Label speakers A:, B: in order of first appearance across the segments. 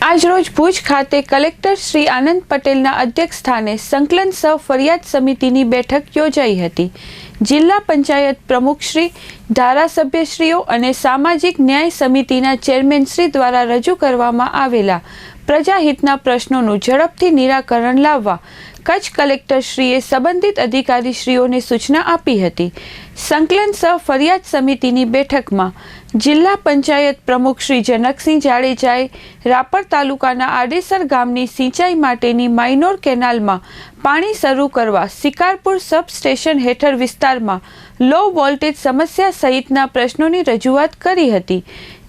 A: આજરોજ ભુજ ખાતે કલેક્ટર શ્રી આનંદ પટેલના અધ્યક્ષસ્થાને સંકલન સહ ફરિયાદ સમિતિની બેઠક યોજાઈ હતી। જિલ્લા પંચાયત પ્રમુખશ્રી, ધારાસભ્યશ્રીઓ અને સામાજિક ન્યાય સમિતિના ચેરમેનશ્રી દ્વારા રજૂ કરવામાં આવેલા પ્રજાહિતના પ્રશ્નોનું ઝડપથી નિરાકરણ લાવવા કચ્છ કલેક્ટરશ્રીએ સંબંધિત અધિકારીશ્રીઓને સૂચના આપી હતી। સંકલન સહ ફરિયાદ સમિતિની બેઠકમાં જિલ્લા પંચાયત પ્રમુખ શ્રી જનકસિંહ જાડેજાએ રાપર તાલુકાના આડેસર ગામની સિંચાઈ માટેની માઇનોર કેનાલમાં પાણી શરૂ કરવા શિકારપુર સબસ્ટેશન હેઠળ વિસ્તારમાં લો વોલ્ટેજ સમસ્યા સહિતના પ્રશ્નોની રજૂઆત કરી હતી।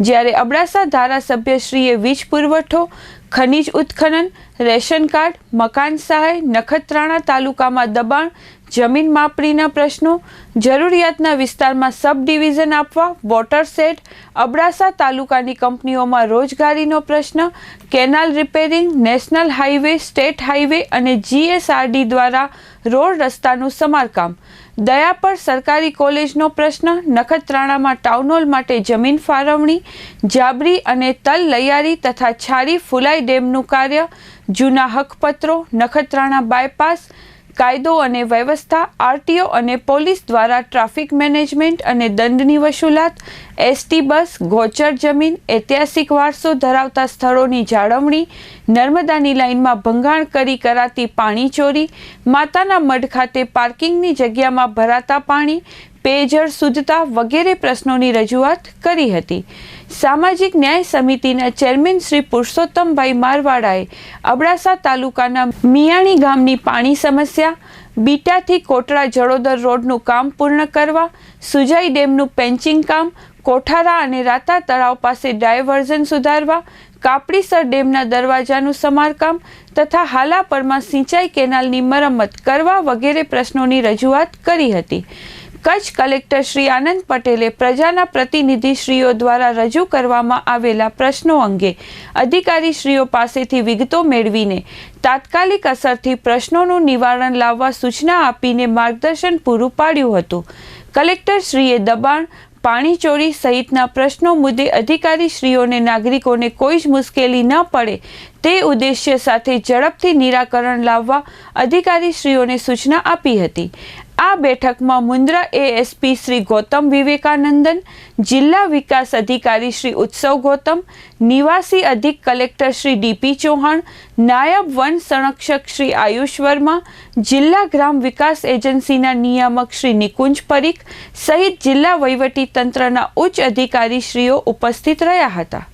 A: જ્યારે અબડાસા ધારાસભ્યશ્રીએ વીજ પુરવઠો, ખનિજ ઉત્ખનન, રેશન કાર્ડ, મકાન સહાય, નખત્રાણા તાલુકામાં દબાણ, જમીન માપણીના પ્રશ્નો, જરૂરિયાતના વિસ્તારમાં સબ ડિવિઝન આપવા, વોટર શેડ, અબડાસા તાલુકાની કંપનીઓમાં રોજગારીનો પ્રશ્ન, canal repairing, national highway, state highway અને GSRD દ્વારા રોડ રસ્તાનું સમારકામ, દયાપર સરકારી કોલેજનો પ્રશ્ન, નખત્રાણામાં ટાઉનહોલ માટે જમીન ફાળવણી, જાબરી અને તલ લૈયારી તથા છારી ફુલાઈ ડેમનું કાર્ય, જૂના હકપત્રો, નખત્રાણા બાયપાસ, કાયદો અને વ્યવસ્થા, RTO અને પોલીસ દ્વારા ટ્રાફિક મેનેજમેન્ટ અને દંડની વસૂલાત, ST બસ, ગોચર જમીન, ઐતિહાસિક વારસો ધરાવતા સ્થળોની જાળવણી, નર્મદાની લાઇનમાં ભંગાણ કરી કરાતી પાણી ચોરી, માતાના મઢ ખાતે પાર્કિંગની જગ્યામાં ભરાતા પાણી, પેયજળ શુદ્ધતા વગેરે પ્રશ્નોની રજૂઆત કરી હતી। સામાજિક ન્યાય સમિતિના ચેરમેન શ્રી પુરુષોત્તમભાઈ મારવાડાએ અબડાસા તાલુકાના મિયાણી ગામની પાણી સમસ્યા, બીટાથી કોટડા જડોદર રોડનું કામ પૂર્ણ કરવા, સુજાઈ ડેમનું પેન્ચિંગ કામ, કોઠારા અને રાતા તળાવ પાસે ડાયવર્ઝન સુધારવા, કાપડીસર ડેમના દરવાજાનું સમારકામ તથા હાલાપરમાં સિંચાઈ કેનાલની મરમ્મત કરવા વગેરે પ્રશ્નોની રજૂઆત કરી હતી। કચ્છ કલેક્ટર શ્રી આનંદ પટેલે પ્રજાના પ્રતિનિધિશ્રીઓ દ્વારા રજૂ કરવામાં આવેલા પ્રશ્નો અંગે અધિકારીશ્રીઓ પાસેથી વિગતો મેળવીને તાત્કાલિક અસરથી પ્રશ્નોનું નિવારણ લાવવા સૂચના આપીને માર્ગદર્શન પૂરું પાડ્યું હતું। કલેક્ટરશ્રીએ દબાણ, પાણી ચોરી સહિતના પ્રશ્નો મુદ્દે અધિકારીશ્રીઓને નાગરિકોને કોઈ જ મુશ્કેલી ન પડે તે ઉદ્દેશ્ય સાથે ઝડપથી નિરાકરણ લાવવા અધિકારીશ્રીઓને સૂચના આપી હતી। આ બેઠકમાં મુન્દ્રા ASP શ્રી ગૌતમ વિવેકાનંદન, જિલ્લા વિકાસ અધિકારી શ્રી ઉત્સવ ગૌતમ, નિવાસી અધિક કલેક્ટર શ્રી DP ચૌહાણ, નાયબ વન સંરક્ષક શ્રી આયુષ વર્મા, જિલ્લા ગ્રામ વિકાસ એજન્સીના નિયામક શ્રી નિકુંજ પરીખ સહિત જિલ્લા વહીવટી તંત્રના ઉચ્ચ અધિકારીશ્રીઓ ઉપસ્થિત રહ્યા હતા।